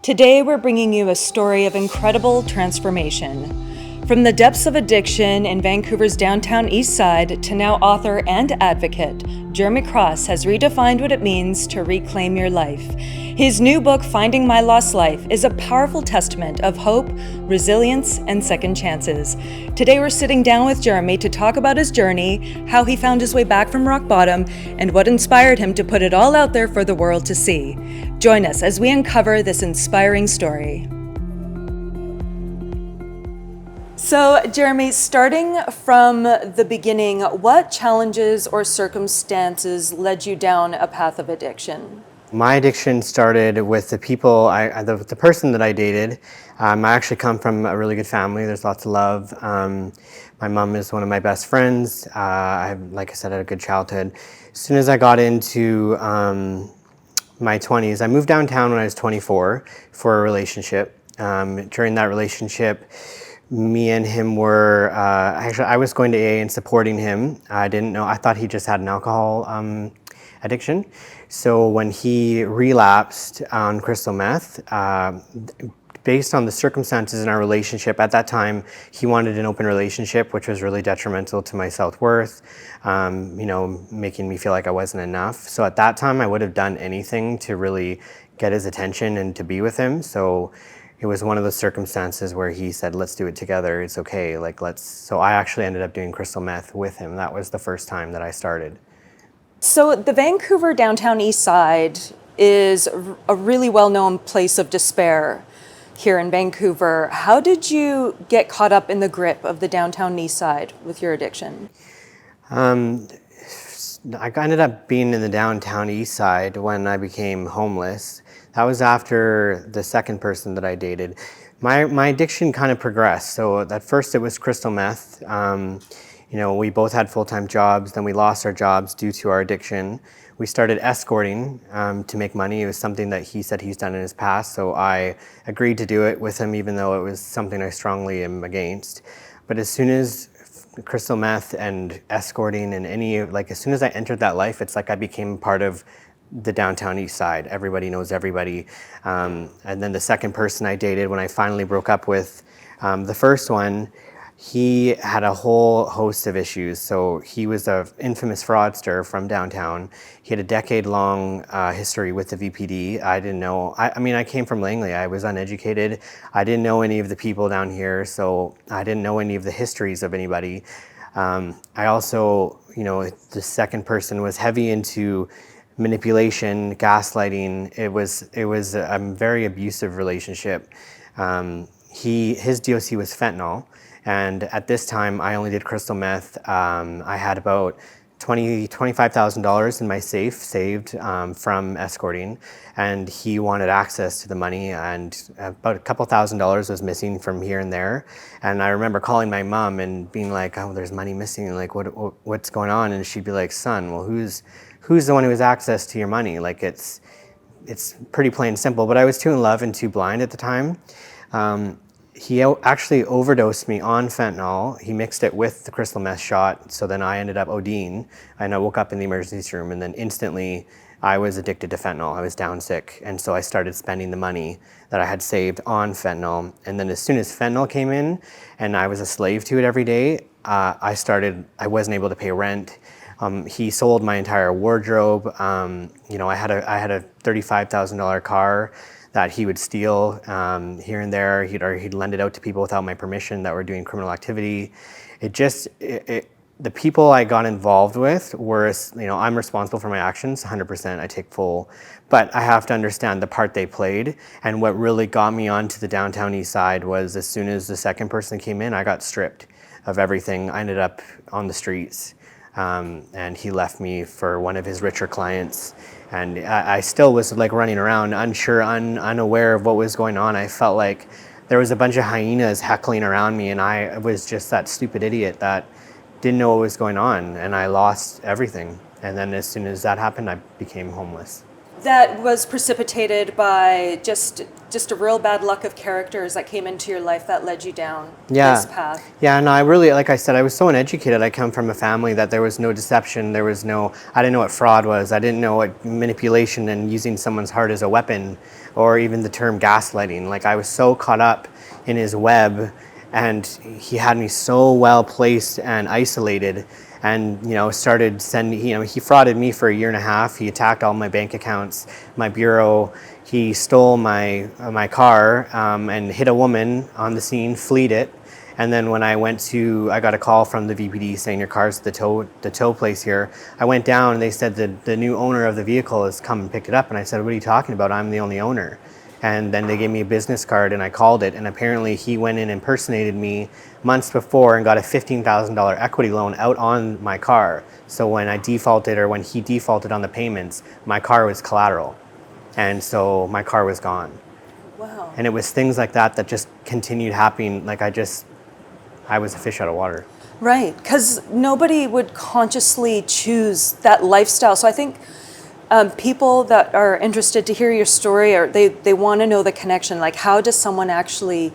Today, we're bringing you a story of incredible transformation. From the depths of addiction in Vancouver's downtown Eastside to now author and advocate, Jeremy Cross has redefined what it means to reclaim your life. His new book, Finding My Lost Life, is a powerful testament of hope, resilience, and second chances. Today, we're sitting down with Jeremy to talk about his journey, how he found his way back from rock bottom, and what inspired him to put it all out there for the world to see. Join us as we uncover this inspiring story. So, Jeremy, starting from the beginning, what challenges or circumstances led you down a path of addiction? My addiction started with the people, the person that I dated. I actually come from a really good family. There's lots of love. My mom is one of my best friends. Like I said, I had a good childhood. As soon as I got into my 20s, I moved downtown when I was 24 for a relationship. During that relationship, me and him were, I was going to AA and supporting him. I didn't know, I thought he just had an alcohol addiction. So when he relapsed on crystal meth, based on the circumstances in our relationship at that time, he wanted an open relationship, which was really detrimental to my self-worth, making me feel like I wasn't enough. So at that time, I would have done anything to really get his attention and to be with him. So it was one of those circumstances where he said, let's do it together. It's okay. So I actually ended up doing crystal meth with him. That was the first time that I started. So the Vancouver downtown East Side is a really well-known place of despair here in Vancouver. How did you get caught up in the grip of the downtown East Side with your addiction? I ended up being in the downtown East Side when I became homeless. That was after the second person that I dated. My addiction kind of progressed. So at first it was crystal meth. We both had full-time jobs, then we lost our jobs due to our addiction. We started escorting to make money. It was something that he said he's done in his past, so I agreed to do it with him, even though it was something I strongly am against. But as soon as crystal meth and escorting and as soon as I entered that life, it's like I became part of the downtown East Side. Everybody knows everybody. And then the second person I dated, when I finally broke up with the first one, he had a whole host of issues. So he was an infamous fraudster from downtown. He had a decade-long history with the VPD. I didn't know. I came from Langley. I was uneducated. I didn't know any of the people down here, so I didn't know any of the histories of anybody. I also, the second person was heavy into manipulation, gaslighting. It was a very abusive relationship. His DOC was fentanyl. And at this time, I only did crystal meth. I had about $25,000 in my safe saved from escorting, and he wanted access to the money, and about a couple $1,000s was missing from here and there. And I remember calling my mom and being like, "Oh, there's money missing. Like, what's going on?" And she'd be like, "Son, well, who's the one who has access to your money? Like, it's pretty plain and simple." But I was too in love and too blind at the time. He actually overdosed me on fentanyl. He mixed it with the crystal meth shot, so then I ended up ODing, and I woke up in the emergency room, and then instantly I was addicted to fentanyl. I was down sick, and so I started spending the money that I had saved on fentanyl. And then as soon as fentanyl came in, and I was a slave to it every day, I wasn't able to pay rent. He sold my entire wardrobe. I had a $35,000 car that he would steal here and there. He'd lend it out to people without my permission that were doing criminal activity. The people I got involved with were, I'm responsible for my actions, 100%, I take full, but I have to understand the part they played. And what really got me onto the downtown East Side was as soon as the second person came in, I got stripped of everything. I ended up on the streets. And he left me for one of his richer clients. And I still was running around, unsure, unaware of what was going on. I felt like there was a bunch of hyenas heckling around me, and I was just that stupid idiot that didn't know what was going on, and I lost everything. And then as soon as that happened, I became homeless. that was precipitated by just a real bad luck of characters that came into your life that led you down this path. Yeah, no, I really, like I said, I was so uneducated. I come from a family that there was no deception. I didn't know what fraud was. I didn't know what manipulation and using someone's heart as a weapon, or even the term gaslighting. Like, I was so caught up in his web, and he had me so well placed and isolated, and started sending, he frauded me for a year and a half. He attacked all my bank accounts, my bureau. He stole my car, and hit a woman on the scene, fleed it. And then when I got a call from the VPD saying your car's at the tow place here. I went down and they said that the new owner of the vehicle has come and picked it up. And I said, what are you talking about? I'm the only owner. And then they gave me a business card and I called it. And apparently he went in and impersonated me months before and got a $15,000 equity loan out on my car. So when I defaulted, or when he defaulted on the payments, my car was collateral. And so my car was gone. Wow. And it was things like that that just continued happening. Like, I was a fish out of water. Right, because nobody would consciously choose that lifestyle. So I think people that are interested to hear your story, or they want to know the connection. Like, how does someone actually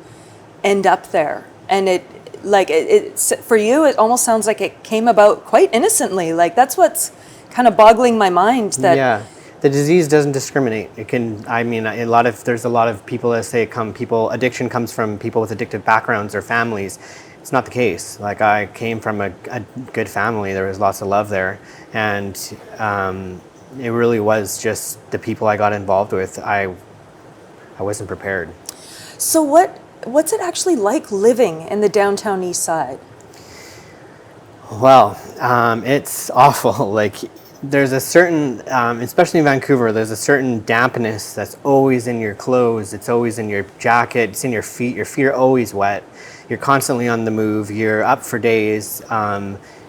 end up there? And it's for you, it almost sounds like it came about quite innocently. Like, that's what's kind of boggling my mind. That Yeah. The disease doesn't discriminate. It can, I mean, there's a lot of people that say addiction comes from people with addictive backgrounds or families. It's not the case. Like, I came from a good family. There was lots of love there. And it really was just the people I got involved with. I wasn't prepared. So what's it actually like living in the downtown Eastside? Well, it's awful. Like, there's a certain, especially in Vancouver, there's a certain dampness that's always in your clothes. It's always in your jacket. It's in your feet. Your feet are always wet. You're constantly on the move. You're up for days.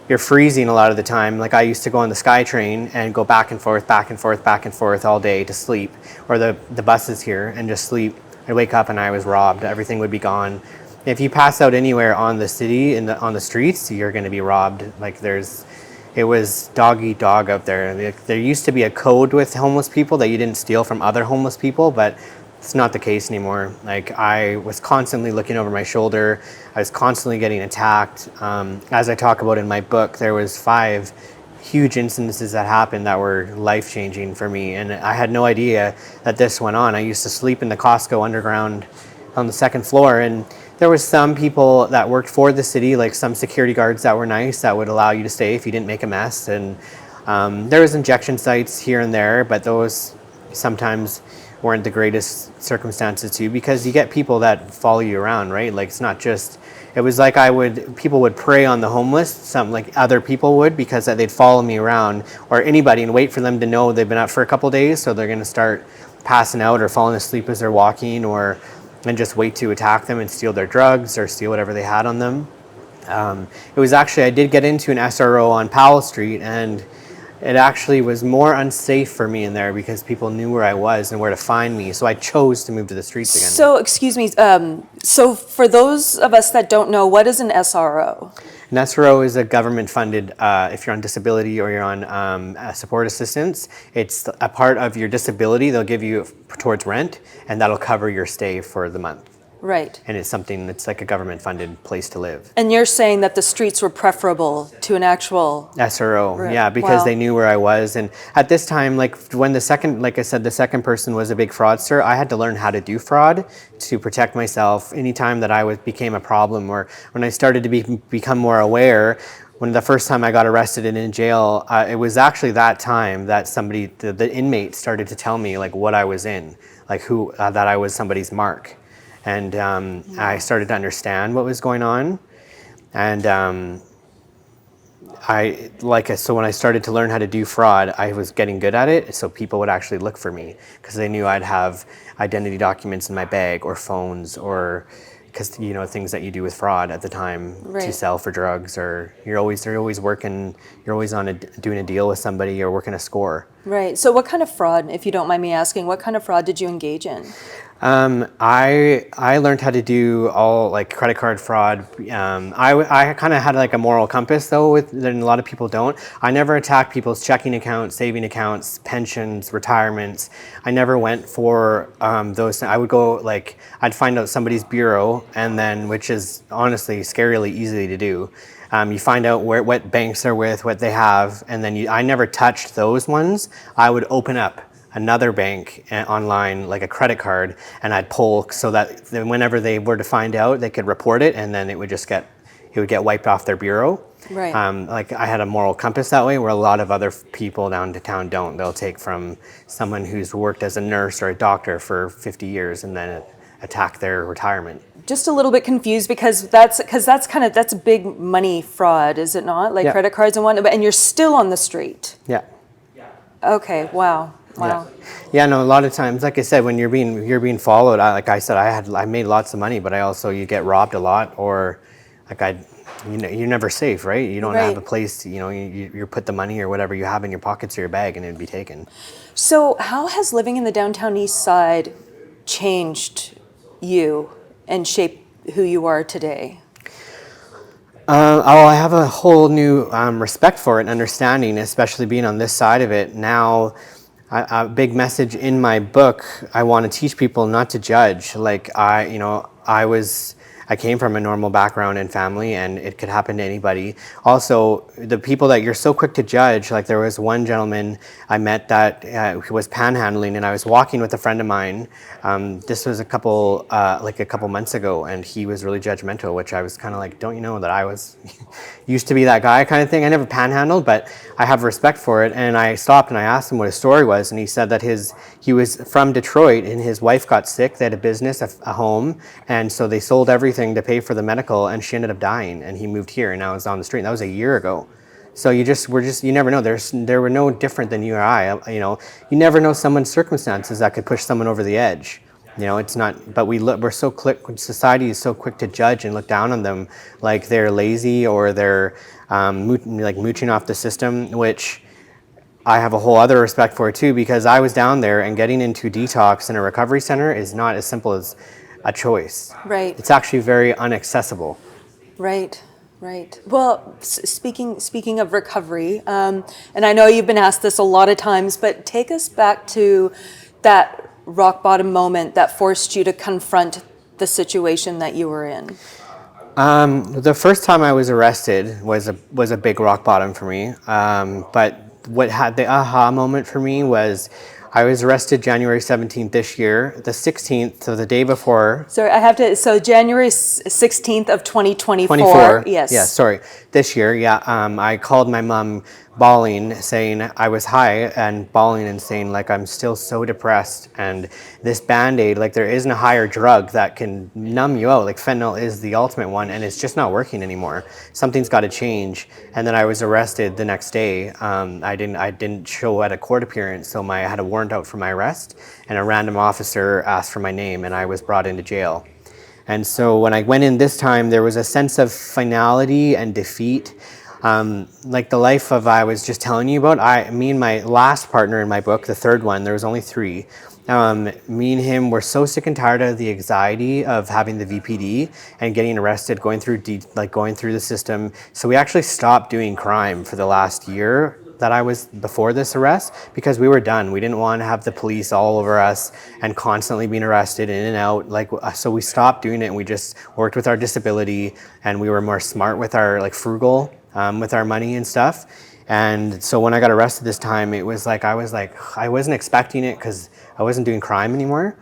You're freezing a lot of the time. Like, I used to go on the SkyTrain and go back and forth, back and forth, back and forth all day to sleep, or the buses here, and just sleep. I'd wake up and I was robbed. Everything would be gone. If you pass out anywhere on the city, on the streets, you're going to be robbed. Like, it was dog eat dog out there. There used to be a code with homeless people that you didn't steal from other homeless people, but it's not the case anymore. Like, I was constantly looking over my shoulder. I was constantly getting attacked. As I talk about in my book, there was 5 huge incidences that happened that were life-changing for me, and I had no idea that this went on. I used to sleep in the Costco underground on the 2nd floor, and there was some people that worked for the city, like some security guards that were nice, that would allow you to stay if you didn't make a mess. And there was injection sites here and there, but those sometimes weren't the greatest circumstances too, because you get people that follow you around, right? Like, it's not just, it was like people would prey on the homeless, like other people would, because they'd follow me around, or anybody, and wait for them to know they've been out for a couple of days, so they're going to start passing out or falling asleep as they're walking, and just wait to attack them and steal their drugs or steal whatever they had on them. It was actually, I did get into an SRO on Powell Street, and it actually was more unsafe for me in there because people knew where I was and where to find me. So I chose to move to the streets again. So, excuse me, so for those of us that don't know, what is an SRO? An SRO is a government-funded, if you're on disability or you're on support assistance, it's a part of your disability they'll give you towards rent, and that'll cover your stay for the month. Right. And it's something that's like a government-funded place to live. And you're saying that the streets were preferable to an actual SRO, yeah, because they knew where I was. And at this time, like I said, the second person was a big fraudster. I had to learn how to do fraud to protect myself anytime that I became a problem, or when I started to become more aware. When the first time I got arrested and in jail, it was actually that time that the inmate started to tell me like what I was in, like that I was somebody's mark. And I started to understand what was going on. And so when I started to learn how to do fraud, I was getting good at it. So people would actually look for me because they knew I'd have identity documents in my bag, or phones, or because things that you do with fraud at the time, right, to sell for drugs, or they're always working, you're always doing a deal with somebody or working a score. Right. So what kind of fraud, if you don't mind me asking, what kind of fraud did you engage in? I learned how to do all like credit card fraud. I kind of had like a moral compass though, than a lot of people don't. I never attacked people's checking accounts, saving accounts, pensions, retirements. I never went for those. I would go like I'd find out somebody's bureau, and then which is honestly scarily easy to do. You find out what banks they're with, what they have, and then I never touched those ones. I would open up another bank online, like a credit card, and I'd pull so that whenever they were to find out, they could report it, and then it would get wiped off their bureau. Right. Like I had a moral compass that way, where a lot of other people downtown don't. They'll take from someone who's worked as a nurse or a doctor for 50 years and then attack their retirement. Just a little bit confused because that's a big money fraud, is it not? Like Yeah. credit cards and whatnot, and you're still on the street. Yeah. Okay, wow. Wow. Yeah, no. A lot of times, like I said, when you're being followed, like I said, I made lots of money, but I also you get robbed a lot, or like you're never safe, right? You don't have a place. You put the money or whatever you have in your pockets or your bag, and it'd be taken. So how has living in the downtown East Side changed you and shaped who you are today? I have a whole new respect for it and understanding, especially being on this side of it now. A big message in my book, I want to teach people not to judge. Like I came from a normal background and family, and it could happen to anybody. Also, the people that you're so quick to judge, like there was one gentleman I met that was panhandling, and I was walking with a friend of mine. This was a couple months ago, and he was really judgmental, which I was kind of like, don't you know that I was used to be that guy kind of thing. I never panhandled, but I have respect for it. And I stopped and I asked him what his story was, and he said that he was from Detroit, and his wife got sick. They had a business, a home, and so they sold everything to pay for the medical, and she ended up dying, and he moved here, and now is on the street. And that was a year ago. So you never know. There were no different than you or I. You never know someone's circumstances that could push someone over the edge. It's not. But we're so quick. Society is so quick to judge and look down on them, like they're lazy or they're mooching off the system, which I have a whole other respect for it too, because I was down there, and getting into detox in a recovery center is not as simple as a choice. Right. It's actually very inaccessible. Right. Right. Well, speaking of recovery, and I know you've been asked this a lot of times, but take us back to that rock bottom moment that forced you to confront the situation that you were in. The first time I was arrested was a big rock bottom for me. But what had the aha moment for me was I was arrested January 17th this year. The 16th, so the day before. So January 16th of 2024. 24. Yes. Yeah, sorry. This year, yeah. I called my mom bawling, saying I was high, and bawling and saying like I'm still so depressed, and this Band-Aid, like there isn't a higher drug that can numb you out. Like fentanyl is the ultimate one, and it's just not working anymore. Something's got to change. And then I was arrested the next day. I didn't show at a court appearance, so I had a warrant out for my arrest, and a random officer asked for my name, and I was brought into jail. And so when I went in this time, there was a sense of finality and defeat. Like the life of I was just telling you about, me and my last partner in my book, the third one, there was only 3. Me and him were so sick and tired of the anxiety of having the VPD and getting arrested, going through the system. So we actually stopped doing crime for the last year that I was before this arrest, because we were done. We didn't want to have the police all over us and constantly being arrested in and out. So we stopped doing it, and we just worked with our disability, and we were more smart with our frugal with our money and stuff. And so when I got arrested this time, it was I wasn't expecting it because I wasn't doing crime anymore.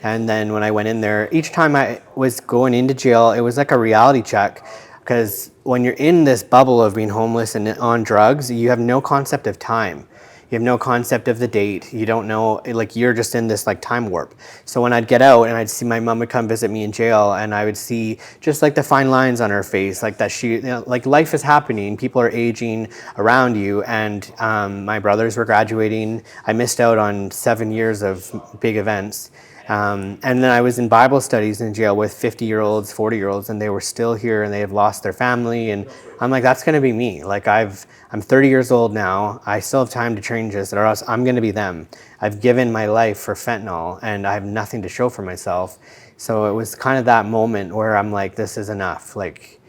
And then when I went in there, each time I was going into jail, it was like a reality check. Because when you're in this bubble of being homeless and on drugs, you have no concept of time. You have no concept of the date. You don't know, you're just in this time warp. So when I'd get out and I'd see my mom would come visit me in jail, and I would see just the fine lines on her face, that she, life is happening, people are aging around you, and my brothers were graduating. I missed out on 7 years of big events. And then I was in Bible studies in jail with 50-year-olds, 40-year-olds, and they were still here and they have lost their family. And I'm like, that's going to be me. Like I'm 30 years old now. I still have time to change this, or else I'm going to be them. I've given my life for fentanyl, and I have nothing to show for myself. So it was kind of that moment where I'm like, this is enough. Like,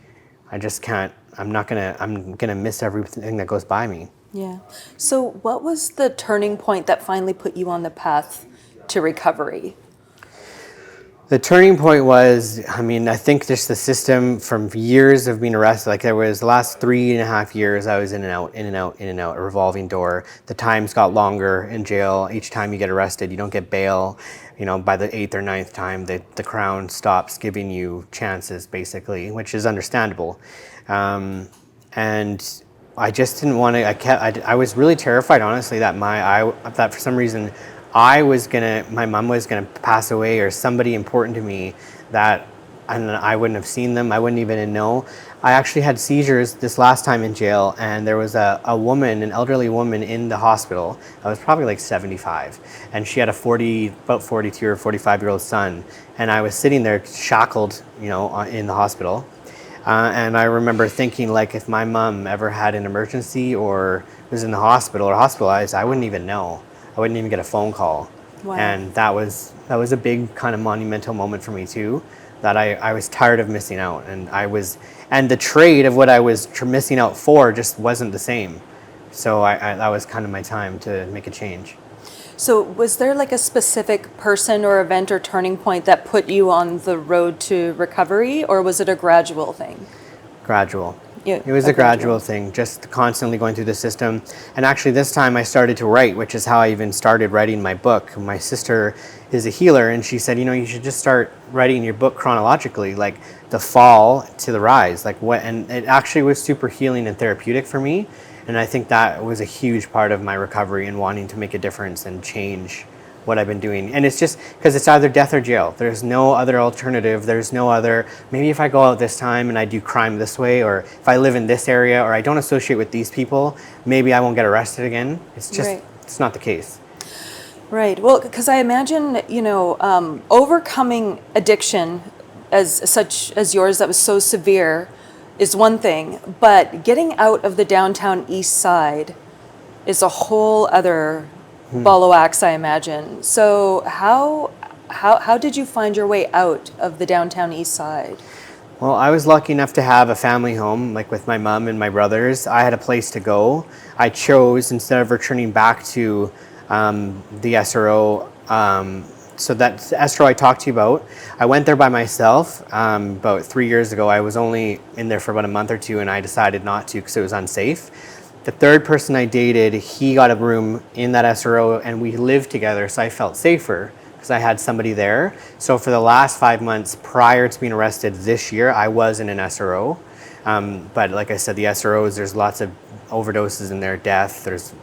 I just can't. I'm gonna miss everything that goes by me. Yeah. So, what was the turning point that finally put you on the path to recovery? The turning point was, I mean, I think just the system from years of being arrested, like there was the last 3.5 years, I was in and out, in and out, in and out, a revolving door. The times got longer in jail. Each time you get arrested, you don't get bail. You know, by the 8th or 9th time, the Crown stops giving you chances, basically, which is understandable. And I just didn't want to, I was really terrified, honestly, that that for some reason, my mom was gonna pass away, or somebody important to me that, and I wouldn't have seen them. I wouldn't even know. I actually had seizures this last time in jail, and there was an elderly woman in the hospital. I was probably like 75, and she had about 42 or 45-year-old son, and I was sitting there shackled, in the hospital. And I remember thinking, like, if my mom ever had an emergency or was in the hospital or hospitalized, I wouldn't even know. I wouldn't even get a phone call. Wow. And that was a big kind of monumental moment for me too, that I was tired of missing out. And the trade of what I was missing out for just wasn't the same. So that was kind of my time to make a change. So, was there like a specific person or event or turning point that put you on the road to recovery, or was it a gradual thing? Gradual. Yeah, It was a gradual thing, just constantly going through the system. And actually this time I started to write, which is how I even started writing my book. My sister is a healer, and she said, you should just start writing your book chronologically, like the fall to the rise. And it actually was super healing and therapeutic for me. And I think that was a huge part of my recovery and wanting to make a difference and change what I've been doing. And it's just because it's either death or jail. There's no other alternative. There's no other, maybe if I go out this time and I do crime this way, or if I live in this area, or I don't associate with these people, maybe I won't get arrested again. It's just, Right. It's not the case. Right. Well, because I imagine, overcoming addiction such as yours that was so severe is one thing, but getting out of the downtown East Side is a whole other ball of wax, I imagine. So how did you find your way out of the downtown East Side? Well, I was lucky enough to have a family home, like with my mom and my brothers. I had a place to go. I chose, instead of returning back to the SRO, so that SRO I talked to you about, I went there by myself about 3 years ago. I was only in there for about a month or two, and I decided not to because it was unsafe. The third person I dated, he got a room in that SRO, and we lived together, so I felt safer because I had somebody there. So for the last 5 months prior to being arrested this year, I was in an SRO. But like I said, the SROs, there's lots of overdoses in there, death, there's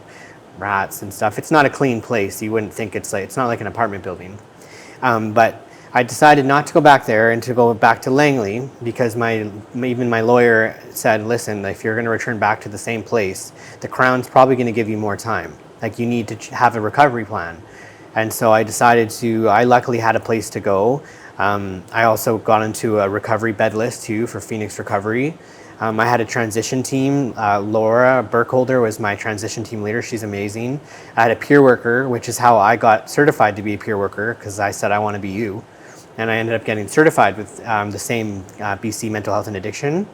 rats and stuff. It's not a clean place. You wouldn't think it's not like an apartment building. But I decided not to go back there and to go back to Langley because even my lawyer said, listen, if you're going to return back to the same place, the Crown's probably going to give you more time. Like, you need to have a recovery plan. And so I decided I luckily had a place to go. I also got into a recovery bed list too for Phoenix Recovery. I had a transition team. Laura Burkholder was my transition team leader. She's amazing. I had a peer worker, which is how I got certified to be a peer worker, because I said I want to be you. And I ended up getting certified with the same BC Mental Health and Addiction.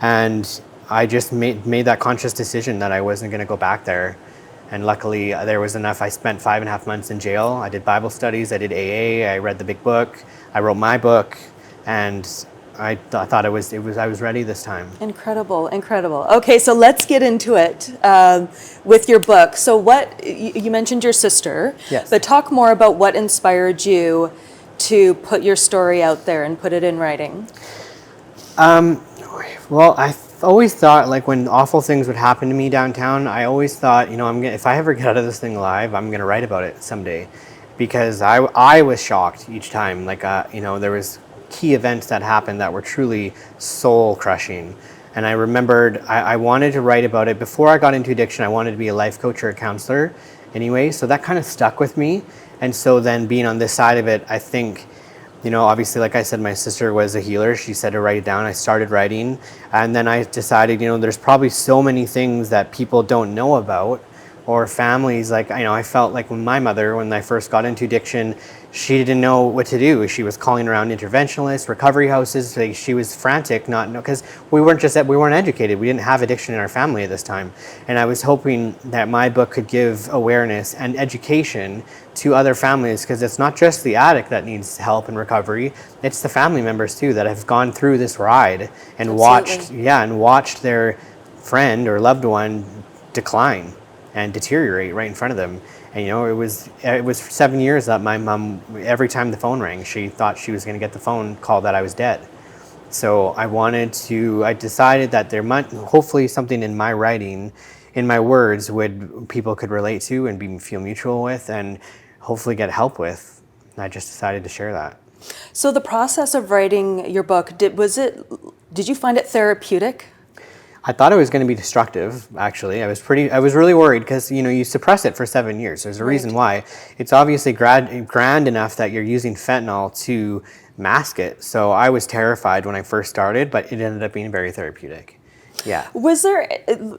And I just made that conscious decision that I wasn't going to go back there. And luckily there was enough. I spent 5.5 months in jail. I did Bible studies, I did AA, I read the big book, I wrote my book, and I thought I was ready this time. Incredible. Okay, so let's get into it with your book. So you mentioned your sister, Yes. But talk more about what inspired you to put your story out there and put it in writing. Well, I always thought, like, when awful things would happen to me downtown, I always thought, if I ever get out of this thing alive, I'm gonna write about it someday, because I was shocked each time. Like, there was key events that happened that were truly soul crushing. And I remembered I wanted to write about it. Before I got into addiction, I wanted to be a life coach or a counselor anyway. So that kind of stuck with me. And so then being on this side of it, I think, obviously, like I said, my sister was a healer. She said to write it down. I started writing. And then I decided, there's probably so many things that people don't know about, or families. Like, I felt like when my mother, when I first got into addiction, she didn't know what to do. She was calling around interventionalists, recovery houses. Like, she was frantic, not because we weren't educated. We didn't have addiction in our family at this time. And I was hoping that my book could give awareness and education to other families, because it's not just the addict that needs help and recovery. It's the family members too that have gone through this ride and watched their friend or loved one decline and deteriorate right in front of them. And it was 7 years that my mom, every time the phone rang, she thought she was going to get the phone call that I was dead. So I decided that there might, hopefully something in my writing, in my words, people could relate to and feel mutual with, and hopefully get help with. And I just decided to share that. So the process of writing your book, did you find it therapeutic? I thought it was going to be destructive, actually. I was really worried because, you suppress it for 7 years. There's a reason why. It's obviously grand enough that you're using fentanyl to mask it. So I was terrified when I first started, but it ended up being very therapeutic. Yeah. Was there,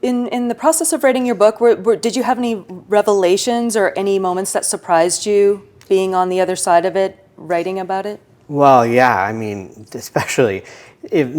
in the process of writing your book, did you have any revelations or any moments that surprised you being on the other side of it, writing about it? Well, yeah, I mean, especially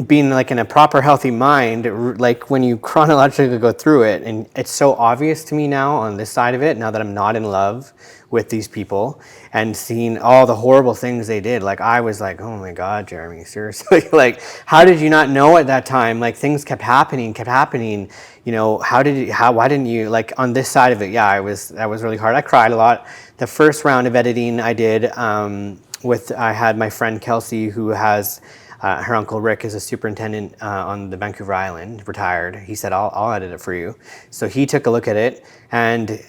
being like in a proper healthy mind, like when you chronologically go through it, and it's so obvious to me now on this side of it, now that I'm not in love with these people and seeing all the horrible things they did. Like, I was like, oh my God, Jeremy, seriously, like, how did you not know at that time? Like, things kept happening, why didn't you, like, on this side of it? Yeah, that was really hard. I cried a lot. The first round of editing I did, I had my friend Kelsey, who has her uncle Rick is a superintendent on the Vancouver Island, retired. He said, I'll edit it for you. So he took a look at it, and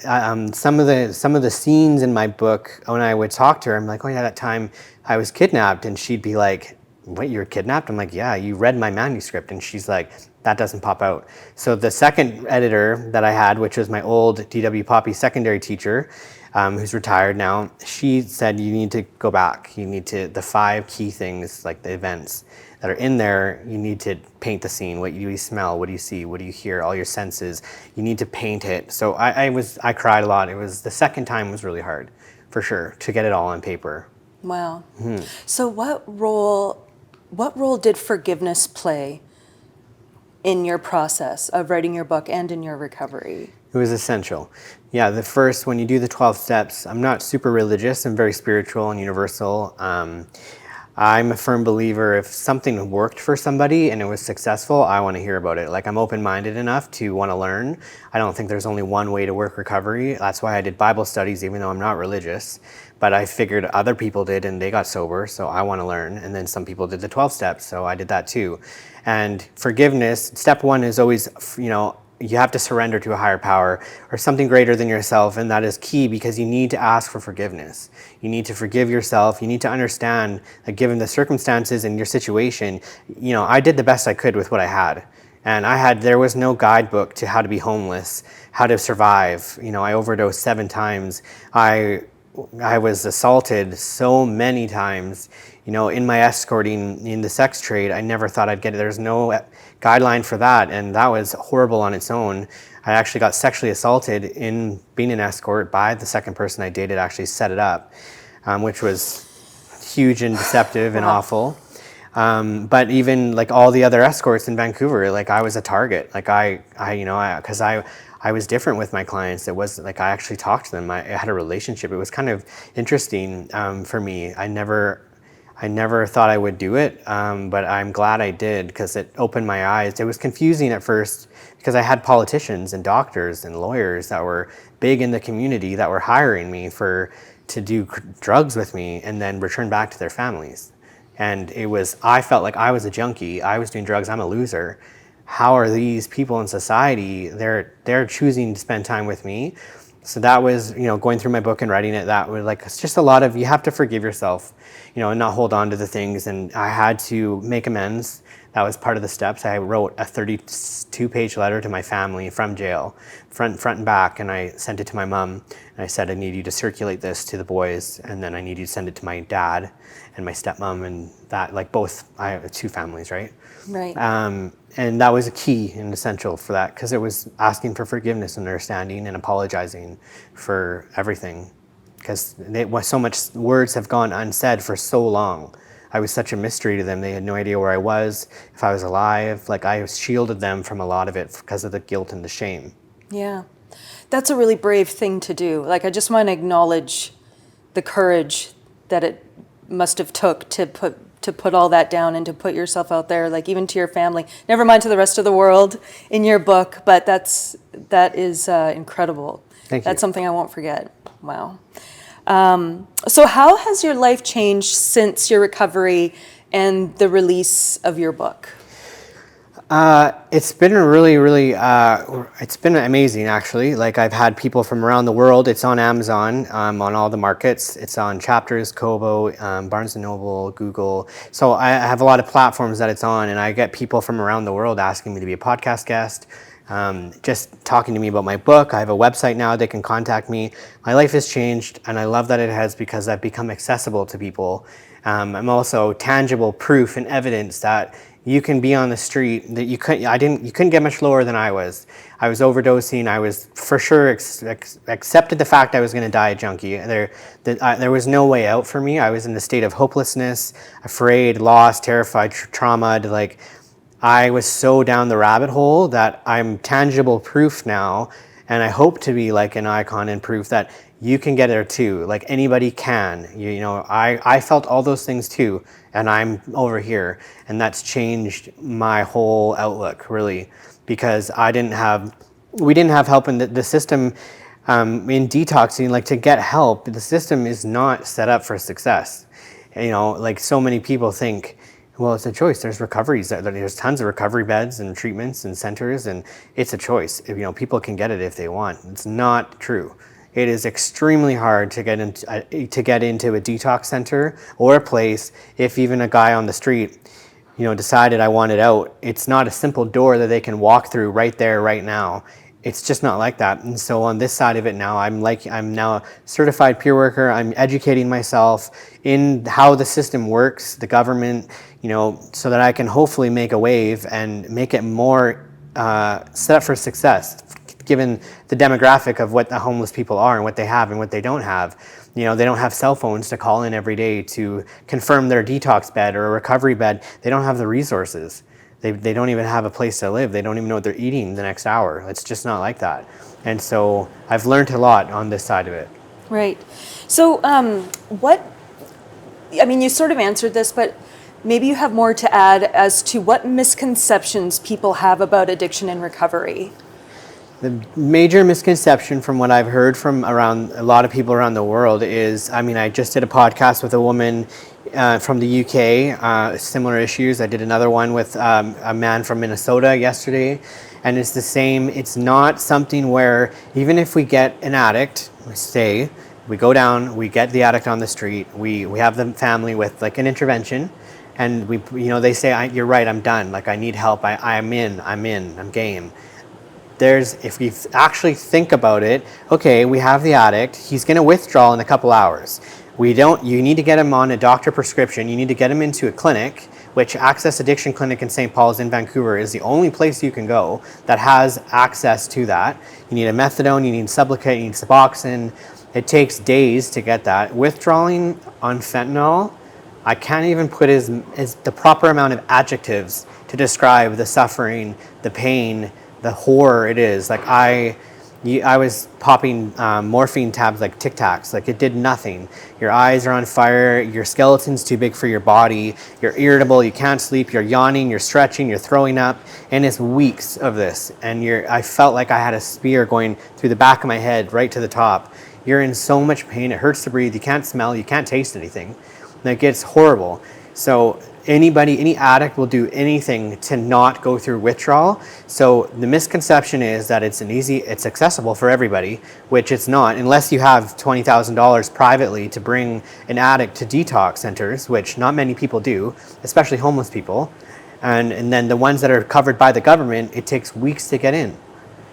some of the scenes in my book, when I would talk to her, I'm like, oh yeah, that time I was kidnapped, and she'd be like, what, you were kidnapped? I'm like, yeah, you read my manuscript. And she's like, that doesn't pop out. So the second editor that I had, which was my old DW Poppy secondary teacher, who's retired now, she said, you need to go back. The 5 key things, like the events that are in there, you need to paint the scene. What do you smell? What do you see? What do you hear? All your senses. You need to paint it. So I cried a lot. The second time was really hard, for sure, to get it all on paper. Wow. Mm-hmm. So what role did forgiveness play in your process of writing your book and in your recovery? It was essential. Yeah, when you do the 12 steps, I'm not super religious. I'm very spiritual and universal. I'm a firm believer if something worked for somebody and it was successful, I want to hear about it. Like, I'm open-minded enough to want to learn. I don't think there's only one way to work recovery. That's why I did Bible studies, even though I'm not religious. But I figured other people did and they got sober, so I want to learn. And then some people did the 12 steps, so I did that too. And forgiveness, step 1 is always, you have to surrender to a higher power or something greater than yourself, and that is key because you need to ask for forgiveness. You need to forgive yourself. You need to understand that given the circumstances and your situation, I did the best I could with what I had. And there was no guidebook to how to be homeless, how to survive. I overdosed 7 times. I was assaulted so many times. In my escorting in the sex trade, I never thought I'd get it. There's no guideline for that, and that was horrible on its own. I actually got sexually assaulted in being an escort by the second person I dated, actually set it up, which was huge and deceptive and awful. But even like all the other escorts in Vancouver, like, I was a target. Like, because I was different with my clients. It was like I actually talked to them. I had a relationship. It was kind of interesting for me. I never thought I would do it, but I'm glad I did because it opened my eyes. It was confusing at first because I had politicians and doctors and lawyers that were big in the community that were hiring me to do drugs with me and then return back to their families. And I felt like I was a junkie. I was doing drugs. I'm a loser. How are these people in society? They're choosing to spend time with me. So that was, going through my book and writing it, that was like, it's just a lot of, you have to forgive yourself, and not hold on to the things. And I had to make amends. That was part of the steps. I wrote a 32-page letter to my family from jail, front and back, and I sent it to my mom. And I said, I need you to circulate this to the boys, and then I need you to send it to my dad and my stepmom, and that, like, both, I have 2 families, right? Right. And that was a key and essential for that, because it was asking for forgiveness and understanding and apologizing for everything, because so much words have gone unsaid for so long. I was such a mystery to them. They had no idea where I was, if I was alive. Like, I shielded them from a lot of it because of the guilt and the shame. Yeah. That's a really brave thing to do. Like, I just want to acknowledge the courage that it must have took to put all that down and to put yourself out there, like, even to your family, never mind to the rest of the world in your book, but that is incredible. Thank you. That's something I won't forget. Wow. So how has your life changed since your recovery and the release of your book? It's been really, it's been amazing, actually. Like, I've had people from around the world. It's on Amazon, on all the markets. It's on Chapters, Kobo, Barnes & Noble, Google. So I have a lot of platforms that it's on, and I get people from around the world asking me to be a podcast guest, just talking to me about my book. I have a website now. They can contact me. My life has changed, and I love that it has, because I've become accessible to people. I'm also tangible proof and evidence that you can be on the street, that you couldn't get much lower than I was. I was overdosing. I was for sure accepted the fact I was going to die a junkie. There was no way out for me. I was in a state of hopelessness, afraid, lost, terrified, traumatized. Like, I was so down the rabbit hole that I'm tangible proof now, and I hope to be like an icon and proof that you can get there too. Like, anybody can. I felt all those things too, and I'm over here, and that's changed my whole outlook, really, because we didn't have help in the system. In detoxing, like, to get help, the system is not set up for success. Like, so many people think, well, it's a choice. There's recoveries. There's tons of recovery beds and treatments and centers, and it's a choice. People can get it if they want. It's not true. It is extremely hard to get into a detox center or a place. If even a guy on the street, decided I wanted out, it's not a simple door that they can walk through right there, right now. It's just not like that. And so on this side of it now, I'm now a certified peer worker. I'm educating myself in how the system works, the government, so that I can hopefully make a wave and make it more set up for success, given the demographic of what the homeless people are and what they have and what they don't have. They don't have cell phones to call in every day to confirm their detox bed or a recovery bed. They don't have the resources. They don't even have a place to live. They don't even know what they're eating the next hour. It's just not like that. And so I've learned a lot on this side of it. Right. So you sort of answered this, but maybe you have more to add as to what misconceptions people have about addiction and recovery. The major misconception from what I've heard from around a lot of people around the world is, I just did a podcast with a woman from the UK, similar issues. I did another one with a man from Minnesota yesterday, and it's the same. It's not something where even if we get an addict, we go down, we get the addict on the street, we have the family with like an intervention, and they say, you're right, I'm done. Like, I need help. I'm game. If we actually think about it, okay, we have the addict, he's going to withdraw in a couple hours. You need to get him on a doctor prescription, you need to get him into a clinic, which Access Addiction Clinic in St. Paul's in Vancouver is the only place you can go that has access to that. You need a methadone, you need Sublocade, you need Suboxone. It takes days to get that. Withdrawing on fentanyl, I can't even put the proper amount of adjectives to describe the suffering, the pain, the horror it is. Like, I was popping morphine tabs like Tic Tacs. Like, it did nothing. Your eyes are on fire. Your skeleton's too big for your body. You're irritable. You can't sleep. You're yawning. You're stretching. You're throwing up. And it's weeks of this. And I felt like I had a spear going through the back of my head right to the top. You're in so much pain. It hurts to breathe. You can't smell. You can't taste anything. Like, it's horrible. So any addict will do anything to not go through withdrawal. So the misconception is that it's accessible for everybody, which it's not, unless you have $20,000 privately to bring an addict to detox centers, which not many people do, especially homeless people. And then the ones that are covered by the government, it takes weeks to get in.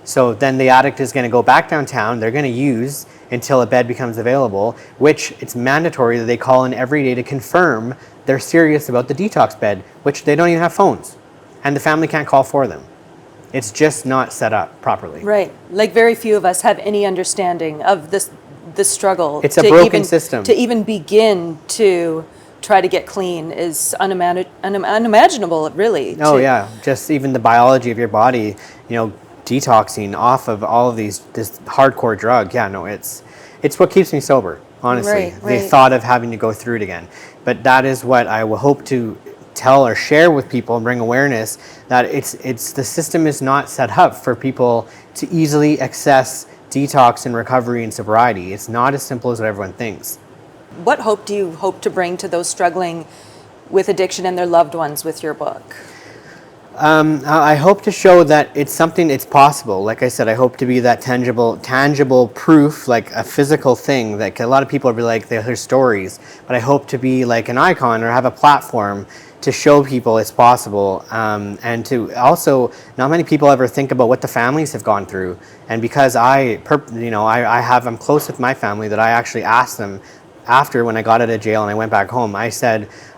So then the addict is going to go back downtown. They're going to use until a bed becomes available, which it's mandatory that they call in every day to confirm they're serious about the detox bed, which they don't even have phones. And the family can't call for them. It's just not set up properly. Right. Like very few of us have any understanding of this struggle. It's a broken system. To even begin to try to get clean is unimaginable, really. Oh yeah, just even the biology of your body, detoxing off of all of this hardcore drug. Yeah, no, it's what keeps me sober, honestly. Right. The thought of having to go through it again. But that is what I will hope to tell or share with people and bring awareness that it's the system is not set up for people to easily access detox and recovery and sobriety. It's not as simple as what everyone thinks. What hope do you hope to bring to those struggling with addiction and their loved ones with your book? I hope to show that it's possible. Like I said, I hope to be that tangible proof, like a physical thing. Like a lot of people will be like, they hear stories, but I hope to be like an icon or have a platform to show people it's possible. And to also, not many people ever think about what the families have gone through. And because I'm close with my family, that I actually asked them after, when I got out of jail and I went back home, I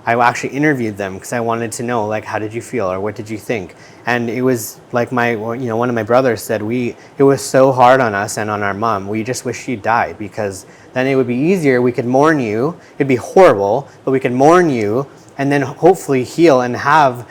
actually interviewed them because I wanted to know, like, how did you feel or what did you think? And it was like one of my brothers said, it was so hard on us and on our mom. We just wish she'd die, because then it would be easier. We could mourn you. It'd be horrible, but we could mourn you and then hopefully heal and have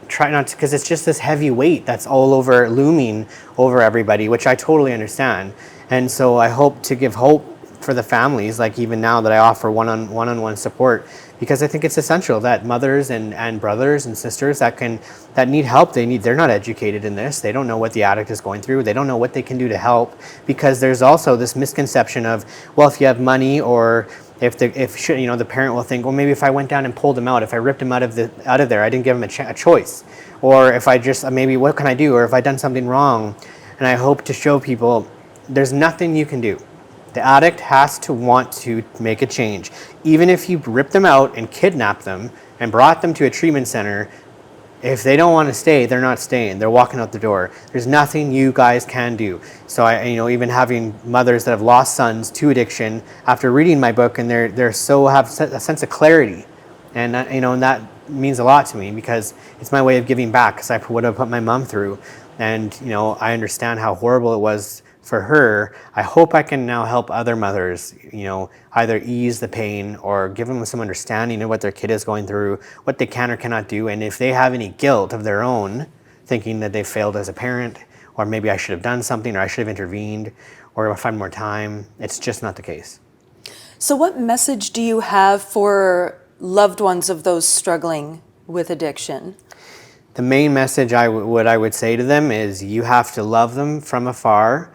try not to, because it's just this heavy weight that's all over, looming over everybody, which I totally understand. And so I hope to give hope for the families, like even now that I offer one-on-one support, because I think it's essential that mothers and brothers and sisters that need help, they're not educated in this. They don't know what the addict is going through. They don't know what they can do to help, because there's also this misconception of, well, if you have money, or if the parent will think, well, maybe if I went down and pulled him out, if I ripped him out of there, I didn't give him a choice, or if I just maybe what can I do, or if I done something wrong. And I hope to show people there's nothing you can do. The addict has to want to make a change. Even if you rip them out and kidnap them and brought them to a treatment center, if they don't want to stay, they're not staying. They're walking out the door. There's nothing you guys can do. So even having mothers that have lost sons to addiction after reading my book, and they're so have a sense of clarity, and and that means a lot to me, because it's my way of giving back, because I would have put my mom through, and I understand how horrible it was for her. I hope I can now help other mothers, either ease the pain or give them some understanding of what their kid is going through, what they can or cannot do. And if they have any guilt of their own, thinking that they failed as a parent, or maybe I should have done something, or I should have intervened, or if I had more time, it's just not the case. So what message do you have for loved ones of those struggling with addiction? The main message I would say to them is, you have to love them from afar.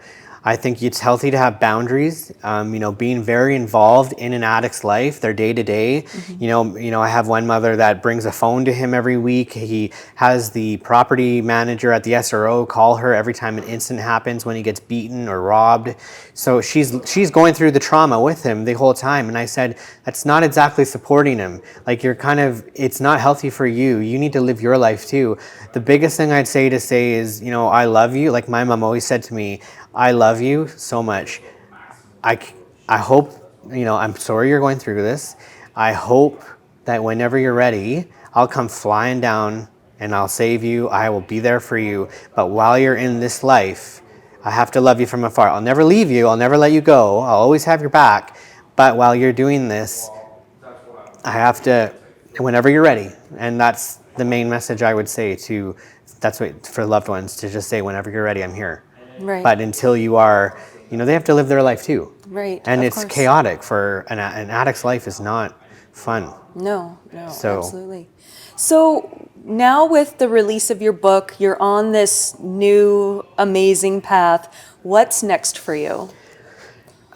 I think it's healthy to have boundaries, being very involved in an addict's life, their day to day. I have one mother that brings a phone to him every week. He has the property manager at the SRO call her every time an incident happens, when he gets beaten or robbed. So she's going through the trauma with him the whole time. And I said, that's not exactly supporting him. Like, it's not healthy for you. You need to live your life too. The biggest thing I'd say is, I love you. Like my mom always said to me, I love you so much. I hope, I'm sorry you're going through this. I hope that whenever you're ready, I'll come flying down and I'll save you. I will be there for you. But while you're in this life, I have to love you from afar. I'll never leave you. I'll never let you go. I'll always have your back. But while you're doing this, I have to, whenever you're ready. And that's the main message I would say for loved ones, to just say, whenever you're ready, I'm here. Right. But until you are, they have to live their life too. Right. And it's chaotic. For an addict's life is not fun. No, absolutely. So now, with the release of your book, you're on this new amazing path. What's next for you?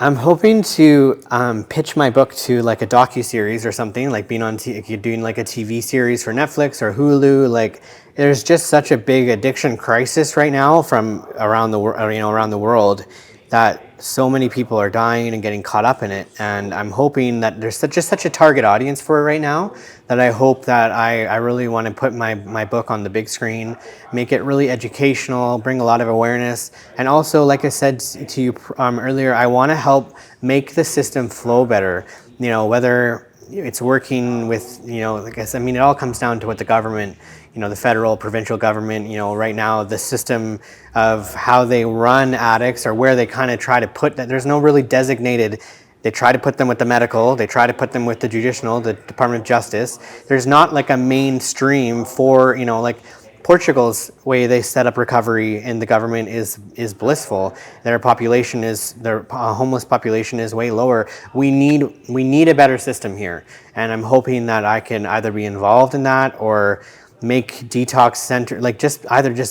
I'm hoping to pitch my book to like a docu-series or something, like being on doing like a TV series for Netflix or Hulu. Like, there's just such a big addiction crisis right now from around the world, around the world, that so many people are dying and getting caught up in it. And I'm hoping that there's such a target audience for it right now, that I hope that I really want to put my book on the big screen, make it really educational, bring a lot of awareness. And also, like I said to you earlier, I want to help make the system flow better. Whether it's working with, like I said, I mean, it all comes down to what the government, the federal, provincial government, right now, the system of how they run addicts, or where they kind of try to put that. There's no really designated. They try to put them with the medical, they try to put them with the judicial, the Department of Justice. There's not like a mainstream for, like Portugal's way they set up recovery in the government is blissful. Their homeless population is way lower. We need a better system here, and I'm hoping that I can either be involved in that or make detox center, like just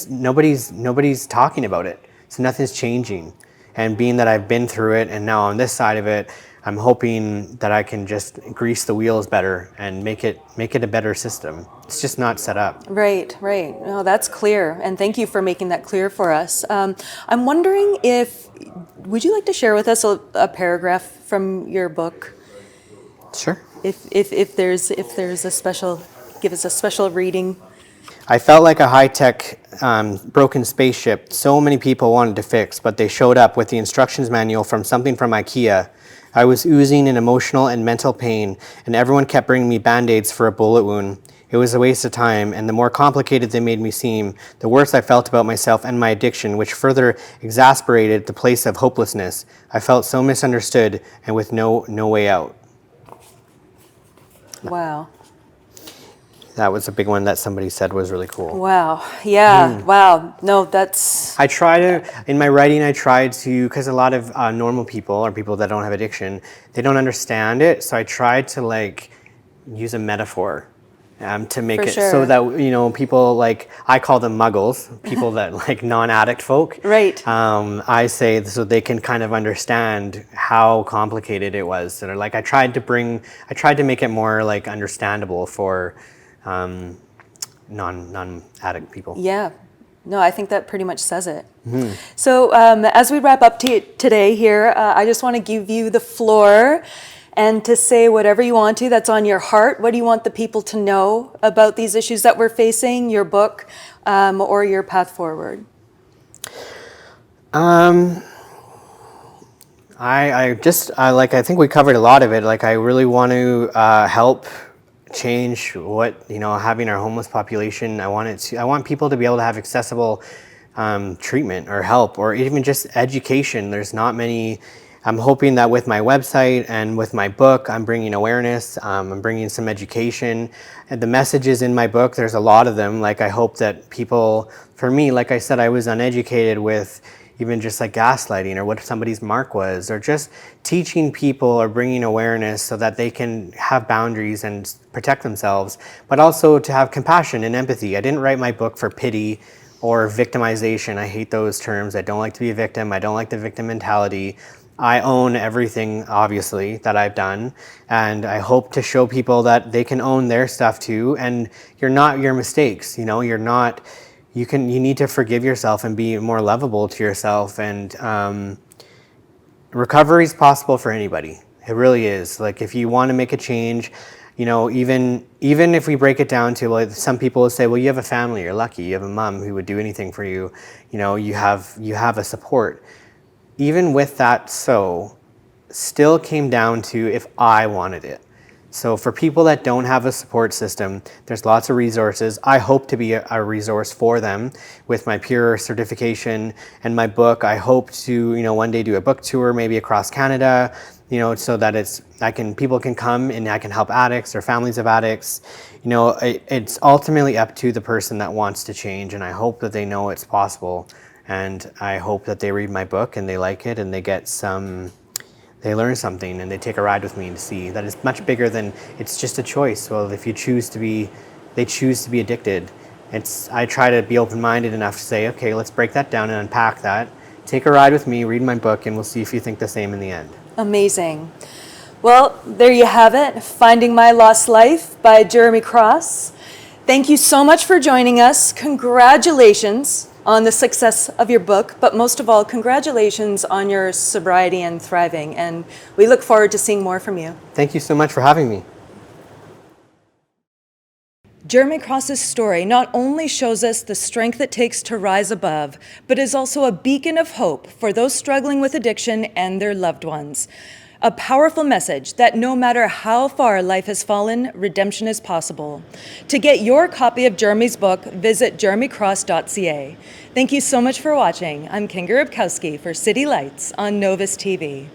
nobody's talking about it, so nothing's changing. And being that I've been through it and now on this side of it, I'm hoping that I can just grease the wheels better and make it a better system. It's just not set up. Right, right. No, that's clear. And thank you for making that clear for us. I'm wondering would you like to share with us a paragraph from your book? Sure. If there's a special, give us a special reading. I felt like a high-tech broken spaceship so many people wanted to fix, but they showed up with the instructions manual from something from IKEA. I was oozing in emotional and mental pain, and everyone kept bringing me Band-Aids for a bullet wound. It was a waste of time, and the more complicated they made me seem, the worse I felt about myself and my addiction, which further exasperated the place of hopelessness. I felt so misunderstood and with no way out. Wow. That was a big one that somebody said was really cool. Wow. Yeah. Wow. No, that's... I try to, in my writing, because a lot of normal people or people that don't have addiction, they don't understand it. So I try to like use a metaphor to make it so that, people like, I call them muggles, people that like non-addict folk. Right. I say so they can kind of understand how complicated it was. So like I tried to make it more like understandable for non-addict people. Yeah. No, I think that pretty much says it. Mm-hmm. So as we wrap up today here, I just want to give you the floor and to say whatever you want to that's on your heart. What do you want the people to know about these issues that we're facing, your book, or your path forward? I think we covered a lot of it. Like, I really want to help change having our homeless population. I want people to be able to have accessible treatment or help, or even just education. There's not many. I'm hoping that with my website and with my book, I'm bringing awareness. I'm bringing some education. And the messages in my book, there's a lot of them. Like, I hope that people, for me, like I said, I was uneducated with even just like gaslighting or what somebody's mark was, or just teaching people or bringing awareness so that they can have boundaries and protect themselves, but also to have compassion and empathy. I didn't write my book for pity or victimization. I hate those terms. I don't like to be a victim. I don't like the victim mentality. I own everything, obviously, that I've done, and I hope to show people that they can own their stuff too, and you're not your mistakes. You're not. You need to forgive yourself and be more lovable to yourself. And recovery is possible for anybody. It really is. Like, if you want to make a change, even if we break it down to, like, some people will say, well, you have a family, you're lucky, you have a mom who would do anything for you. You have a support. Even with that, still came down to if I wanted it. So for people that don't have a support system, there's lots of resources. I hope to be a resource for them with my peer certification and my book. I hope to, one day do a book tour, maybe across Canada, so that people can come and I can help addicts or families of addicts. It's ultimately up to the person that wants to change, and I hope that they know it's possible. And I hope that they read my book and they like it and they learn something and they take a ride with me to see that it's much bigger than it's just a choice. Well, if they choose to be addicted. I try to be open-minded enough to say, okay, let's break that down and unpack that. take a ride with me, read my book, and we'll see if you think the same in the end. Amazing. Well, there you have it, Finding My Lost Life by Jeremy Cross. Thank you so much for joining us. Congratulations on the success of your book, but most of all, congratulations on your sobriety and thriving. And we look forward to seeing more from you. Thank you so much for having me. Jeremy Cross's story not only shows us the strength it takes to rise above, but is also a beacon of hope for those struggling with addiction and their loved ones. A powerful message that no matter how far life has fallen, redemption is possible. To get your copy of Jeremy's book, visit jeremycross.ca. Thank you so much for watching. I'm Kinga Rybkowski for City Lights on Novus TV.